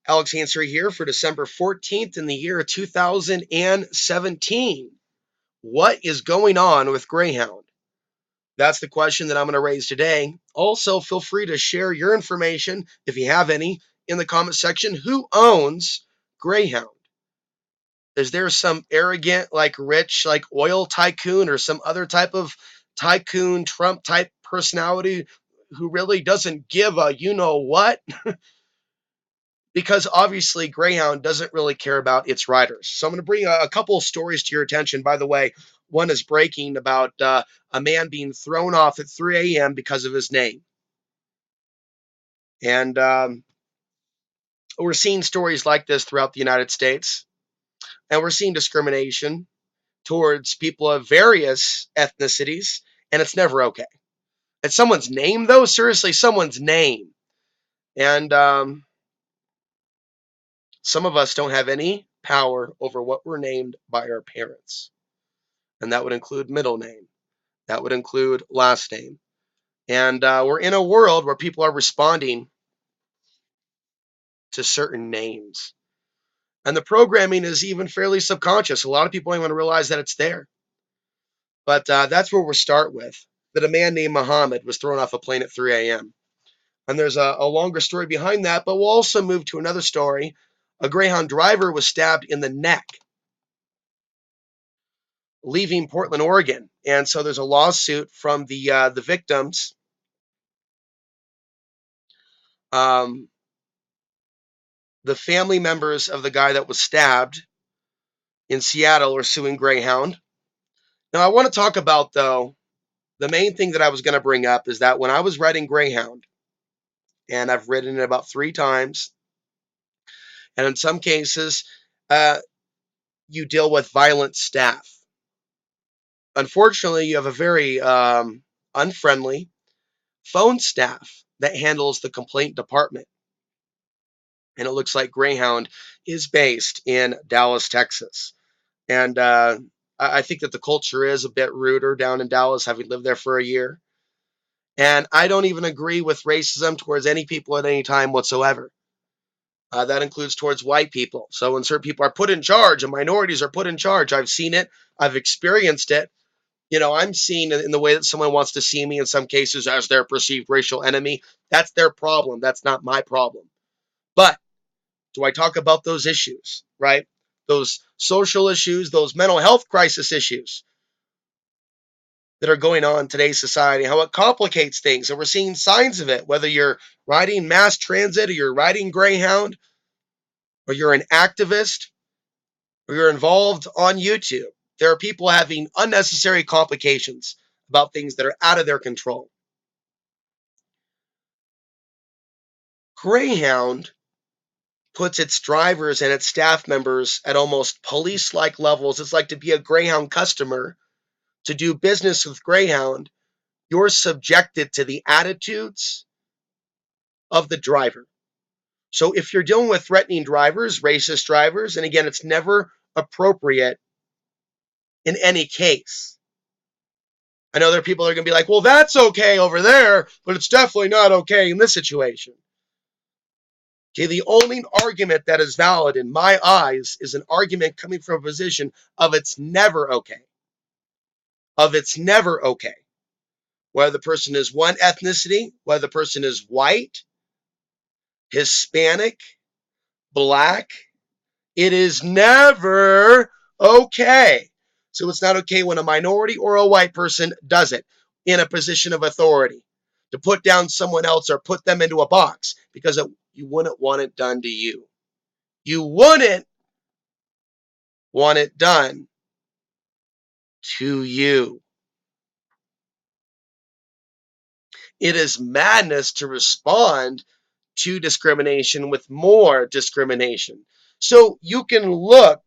Alex Hanser here for December 14th in the year 2017. What is going on with GreyHound? That's the question that I'm going to raise today. Also, feel free to share your information, if you have any, in the comment section. Who owns GreyHound? Is there some arrogant, rich, oil tycoon or some other type of tycoon, Trump type personality who really doesn't give a you know what? Because obviously GreyHound doesn't really care about its riders. So I'm going to bring a couple of stories to your attention. By the way, one is breaking about a man being thrown off at 3 a.m. because of his name. And we're seeing stories like this throughout the United States. And we're seeing discrimination towards people of various ethnicities. And it's never okay. It's someone's name, though. Seriously, someone's name. And some of us don't have any power over what we're named by our parents. And that would include middle name. That would include last name. And we're in a world where people are responding to certain names. And the programming is even fairly subconscious. A lot of people don't even realize that it's there. But that's where we'll start with. That a man named Muhammad was thrown off a plane at 3 a.m. And there's a longer story behind that, but we'll also move to another story. A GreyHound driver was stabbed in the neck leaving Portland, Oregon. And so there's a lawsuit from the victims. The family members of the guy that was stabbed in Seattle are suing GreyHound. Now, I want to talk about, though, the main thing that I was going to bring up is that when I was writing GreyHound, and I've written it about 3 times, and in some cases, you deal with violent staff. Unfortunately, you have a very unfriendly phone staff that handles the complaint department. And it looks like GreyHound is based in Dallas, Texas. And I think that the culture is a bit ruder down in Dallas, having lived there for a year. And I don't even agree with racism towards any people at any time whatsoever. That includes towards white people. So when certain people are put in charge and minorities are put in charge, I've seen it, I've experienced it. You know, I'm seen in the way that someone wants to see me in some cases as their perceived racial enemy. That's their problem. That's not my problem. But do I talk about those issues, right? Those social issues, those mental health crisis issues that are going on in today's society, how it complicates things. And we're seeing signs of it, whether you're riding mass transit or you're riding GreyHound or you're an activist or you're involved on YouTube. There are people having unnecessary complications about things that are out of their control. GreyHound puts its drivers and its staff members at almost police-like levels. It's like to be a GreyHound customer, to do business with GreyHound, you're subjected to the attitudes of the driver. So if you're dealing with threatening drivers, racist drivers, and again, it's never appropriate in any case. I know there are people that are going to be like, well, that's okay over there, but it's definitely not okay in this situation. Okay, the only argument that is valid in my eyes is an argument coming from a position of it's never okay. Of it's never okay. Whether the person is one ethnicity, whether the person is white, Hispanic, black, it is never okay. So it's not okay when a minority or a white person does it in a position of authority to put down someone else or put them into a box because you wouldn't want it done to you. You wouldn't want it done to you. It is madness to respond to discrimination with more discrimination. So you can look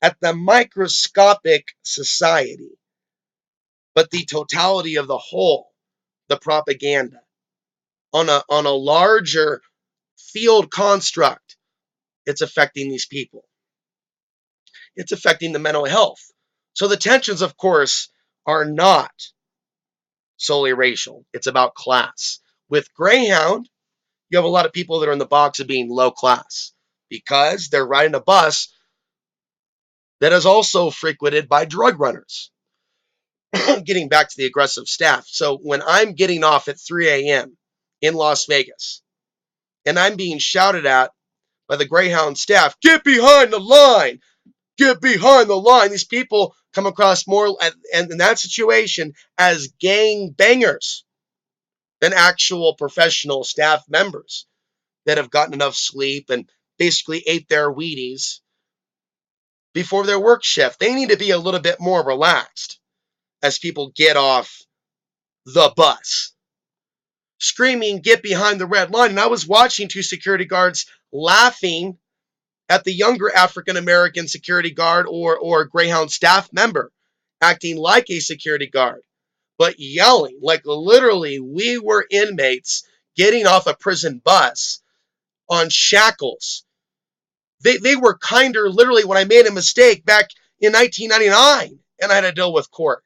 at the microscopic society, but the totality of the whole, the propaganda, on a larger field construct, it's affecting these people. It's affecting the mental health. So the tensions, of course, are not solely racial. It's about class. With GreyHound, you have a lot of people that are in the box of being low class. because they're riding a bus that is also frequented by drug runners. Getting back to the aggressive staff. So when I'm getting off at 3 a.m. in Las Vegas and I'm being shouted at by the GreyHound staff, get behind the line, get behind the line. These people come across more, and in that situation, as gang bangers than actual professional staff members that have gotten enough sleep and basically ate their Wheaties before their work shift. They need to be a little bit more relaxed as people get off the bus, screaming, get behind the red line. And I was watching two security guards laughing at the younger African American security guard or GreyHound staff member acting like a security guard, but yelling like literally we were inmates getting off a prison bus on shackles. They were kinder literally when I made a mistake back in 1999 and I had to deal with court.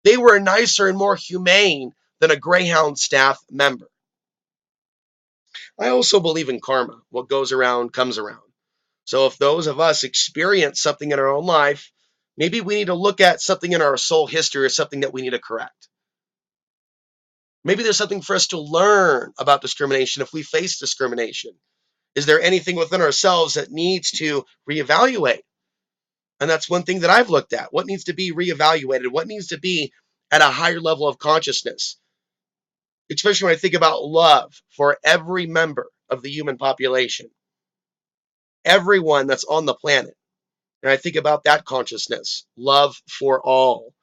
They were nicer and more humane than a GreyHound staff member. I also believe in karma. What goes around comes around. So if those of us experience something in our own life, maybe we need to look at something in our soul history or something that we need to correct. Maybe there's something for us to learn about discrimination if we face discrimination. Is there anything within ourselves that needs to reevaluate? And that's one thing that I've looked at. What needs to be reevaluated? What needs to be at a higher level of consciousness? Especially when I think about love for every member of the human population, everyone that's on the planet. And I think about that consciousness, love for all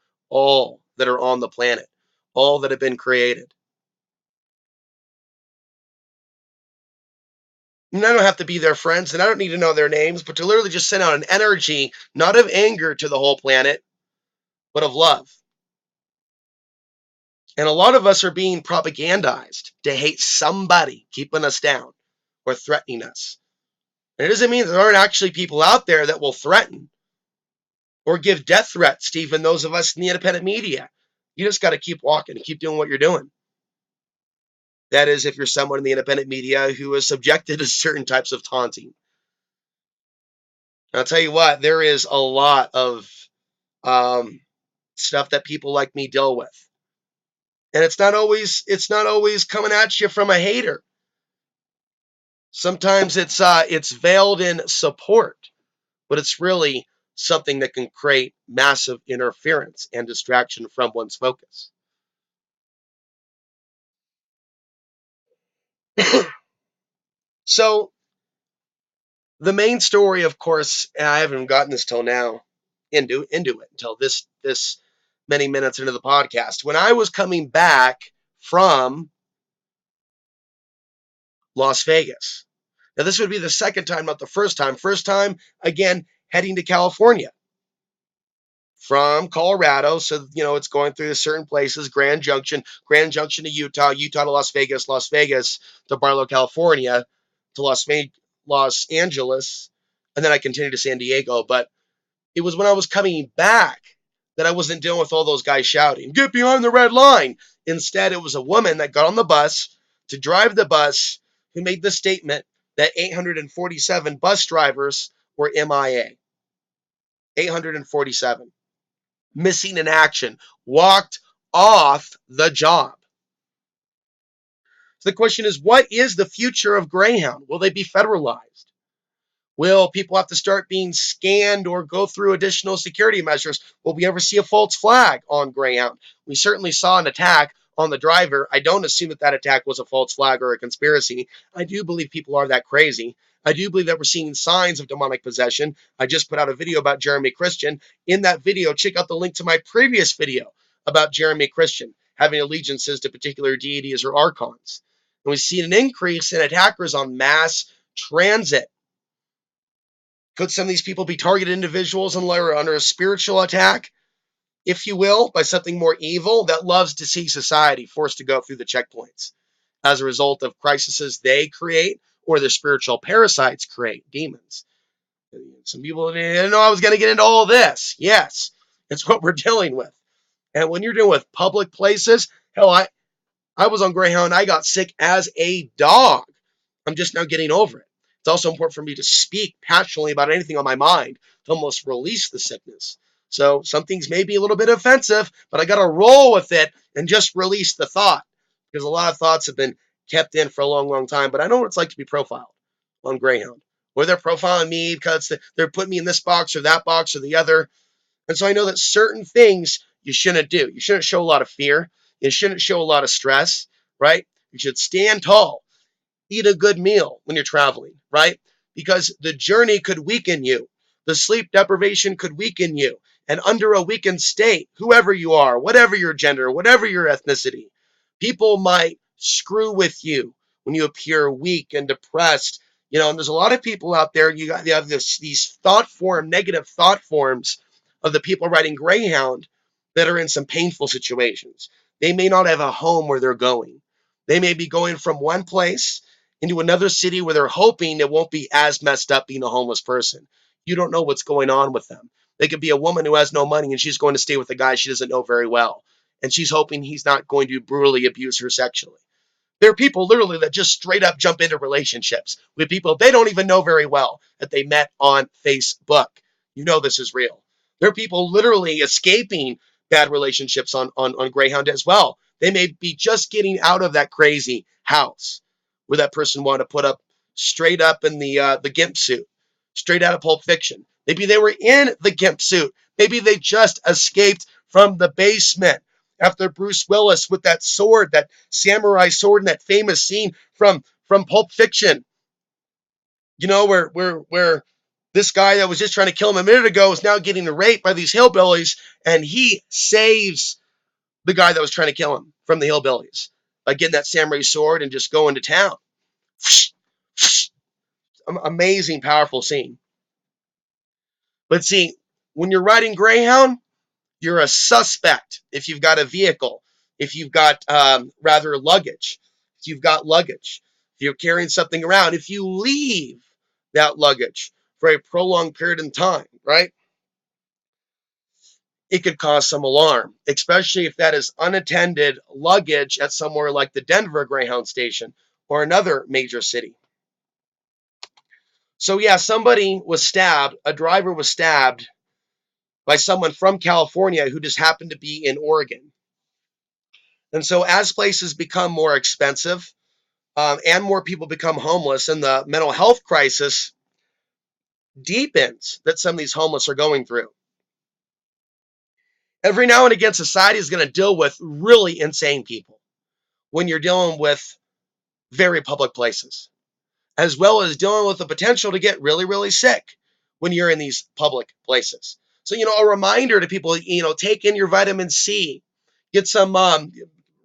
that are on the planet, all that have been created. And I don't have to be their friends and I don't need to know their names, but to literally just send out an energy, not of anger to the whole planet, but of love. And a lot of us are being propagandized to hate somebody keeping us down or threatening us. And it doesn't mean there aren't actually people out there that will threaten or give death threats to even those of us in the independent media. You just got to keep walking and keep doing what you're doing. That is, if you're someone in the independent media who is subjected to certain types of taunting. And I'll tell you what, there is a lot of stuff that people like me deal with. And it's not always coming at you from a hater. Sometimes it's veiled in support, but it's really something that can create massive interference and distraction from one's focus. So the main story, of course, and I haven't gotten this till now into it until this many minutes into the podcast. When I was coming back from Las Vegas. Now this would be the second time, not the first time. First time, again, heading to California from Colorado. So, it's going through certain places, Grand Junction to Utah, Utah to Las Vegas to Barlow, California, to Los Angeles, and then I continued to San Diego. But it was when I was coming back that I wasn't dealing with all those guys shouting, get behind the red line. Instead, it was a woman that got on the bus to drive the bus who made the statement that 847 bus drivers were MIA. 847. Missing in action, walked off the job. So the question is, what is the future of GreyHound? Will they be federalized? Will people have to start being scanned or go through additional security measures? Will we ever see a false flag on GreyHound? We certainly saw an attack on the driver. I don't assume that attack was a false flag or a conspiracy. I do believe people are that crazy. I do believe that we're seeing signs of demonic possession. I just put out a video about Jeremy Christian. In that video, check out the link to my previous video about Jeremy Christian having allegiances to particular deities or archons. And we've seen an increase in attackers on mass transit. Could some of these people be targeted individuals under a spiritual attack, if you will, by something more evil that loves to see society forced to go through the checkpoints as a result of crises they create or their spiritual parasites create, demons? Some people didn't know I was going to get into all this. Yes, it's what we're dealing with. And when you're dealing with public places, hell, I was on GreyHound. I got sick as a dog. I'm just now getting over it. It's also important for me to speak passionately about anything on my mind to almost release the sickness. So some things may be a little bit offensive, but I got to roll with it and just release the thought because a lot of thoughts have been kept in for a long, long time. But I know what it's like to be profiled on GreyHound, where they're profiling me because they're putting me in this box or that box or the other. And so I know that certain things you shouldn't do. You shouldn't show a lot of fear. You shouldn't show a lot of stress, right? You should stand tall, eat a good meal when you're traveling, right? Because the journey could weaken you. The sleep deprivation could weaken you. And under a weakened state, whoever you are, whatever your gender, whatever your ethnicity, people might screw with you when you appear weak and depressed. And there's a lot of people out there, you have these negative thought forms of the people riding GreyHound that are in some painful situations. They may not have a home where they're going. They may be going from one place into another city where they're hoping it won't be as messed up being a homeless person. You don't know what's going on with them. They could be a woman who has no money and she's going to stay with a guy she doesn't know very well. And she's hoping he's not going to brutally abuse her sexually. There are people literally that just straight up jump into relationships with people they don't even know very well that they met on Facebook. This is real. There are people literally escaping bad relationships on GreyHound as well. They may be just getting out of that crazy house where that person wanted to put up straight up in the gimp suit, straight out of Pulp Fiction. Maybe they were in the gimp suit. Maybe they just escaped from the basement after Bruce Willis with that sword, that samurai sword in that famous scene from Pulp Fiction. Where this guy that was just trying to kill him a minute ago is now getting raped by these hillbillies, and he saves the guy that was trying to kill him from the hillbillies by getting that samurai sword and just going to town. Amazing, powerful scene. But see, when you're riding GreyHound, you're a suspect if you've got a vehicle, if you've got rather luggage, if you've got luggage, if you're carrying something around, if you leave that luggage for a prolonged period of time, right? It could cause some alarm, especially if that is unattended luggage at somewhere like the Denver GreyHound station or another major city. So yeah, somebody was stabbed, a driver was stabbed by someone from California who just happened to be in Oregon. And so as places become more expensive and more people become homeless and the mental health crisis deepens that some of these homeless are going through, every now and again, society is going to deal with really insane people when you're dealing with very public places, as well as dealing with the potential to get really, really sick when you're in these public places. So, a reminder to people, take in your vitamin C, get some,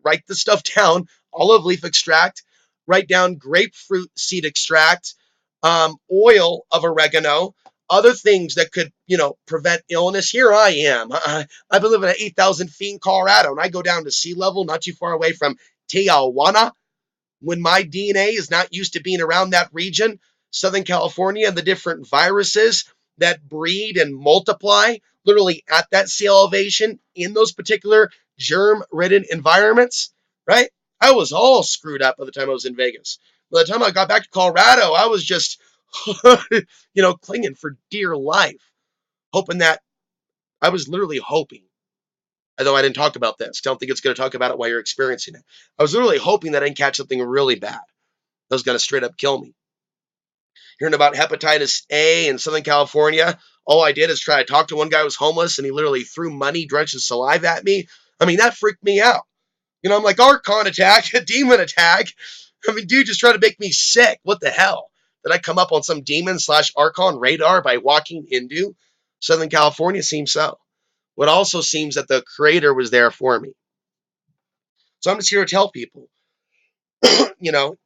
write the stuff down, olive leaf extract, write down grapefruit seed extract, oil of oregano, other things that could, prevent illness. Here I am. I've been living at 8,000 feet in Colorado, and I go down to sea level, not too far away from Tijuana, when my DNA is not used to being around that region, Southern California, and the different viruses that breed and multiply literally at that sea elevation in those particular germ-ridden environments, right? I was all screwed up by the time I was in Vegas. By the time I got back to Colorado, I was just, clinging for dear life, hoping that I was literally hoping, although I didn't talk about this. Don't think it's going to talk about it while you're experiencing it. I was literally hoping that I didn't catch something really bad that was going to straight up kill me. Hearing about hepatitis A in Southern California, all I did is try to talk to one guy who was homeless, and he literally threw money drenched in saliva at me. I mean, that freaked me out. I'm like, Archon attack, a demon attack. I mean, dude, just trying to make me sick. What the hell? Did I come up on some demon/Archon radar by walking into Southern California? Seems so. What also seems that the creator was there for me. So I'm just here to tell people, you know,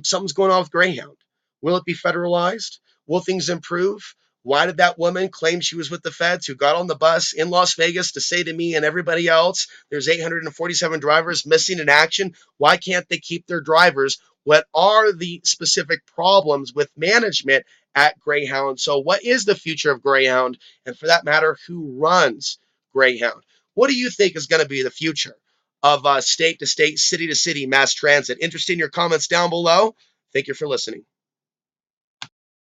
something's going on with GreyHound. Will it be federalized? Will things improve? Why did that woman claim she was with the feds who got on the bus in Las Vegas to say to me and everybody else, there's 847 drivers missing in action? Why can't they keep their drivers? What are the specific problems with management at GreyHound? So what is the future of GreyHound? And for that matter, who runs GreyHound? What do you think is going to be the future of state to state, city to city mass transit? Interested in your comments down below. Thank you for listening.